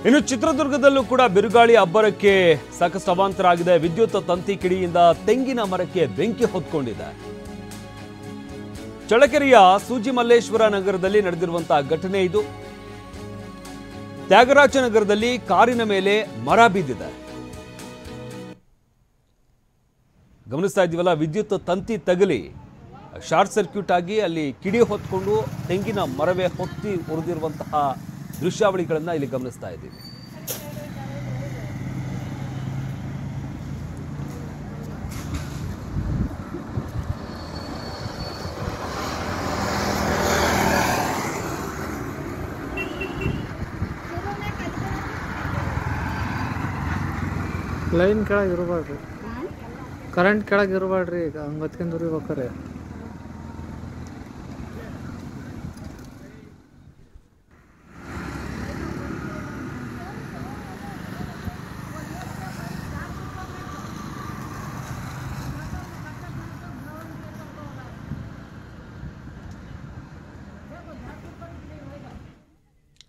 ಇನ್ನು ಚಿತ್ರದುರ್ಗದಲ್ಲೂ ಕೂಡ ಬಿರುಗಾಳಿ ಅಬ್ಬರಕ್ಕೆ ಸಾಕಷ್ಟು ಅವಾಂತರ ಆಗಿದೆ. ವಿದ್ಯುತ್ ತಂತಿ ಕಿಡಿಯಿಂದ ತೆಂಗಿನ ಮರಕ್ಕೆ ಬೆಂಕಿ ಹೊತ್ಕೊಂಡಿದೆ. ಚಳ್ಳಕೆರೆಯ ಸೂಜಿ ಮಲ್ಲೇಶ್ವರ ನಗರದಲ್ಲಿ ನಡೆದಿರುವಂತಹ ಘಟನೆ ಇದು. ತ್ಯಾಗರಾಜನಗರದಲ್ಲಿ ಕಾರಿನ ಮೇಲೆ ಮರ ಬಿದ್ದಿದೆ. ಗಮನಿಸ್ತಾ ಇದ್ದೀವಲ್ಲ, ವಿದ್ಯುತ್ ತಂತಿ ತಗಲಿ ಶಾರ್ಟ್ ಸರ್ಕ್ಯೂಟ್ ಆಗಿ ಅಲ್ಲಿ ಕಿಡಿ ಹೊತ್ಕೊಂಡು ತೆಂಗಿನ ಮರವೇ ಹೊತ್ತಿ ಉರಿದಿರುವಂತಹ ದೃಶ್ಯಾವಳಿಗಳನ್ನ ಇಲ್ಲಿ ಗಮನಿಸ್ತಾ ಇದ್ದೀವಿ. ಲೈನ್ ಕೆಳಗೆ ಇರಬೇಡ್ರಿ, ಕರೆಂಟ್ ಕೆಳಗೆ ಇರಬೇಡ್ರಿ. ಈಗ ಹಂಗೆ ಹೊತ್ಕೊಂಡು ಉರಿಬೇಕಾರೆ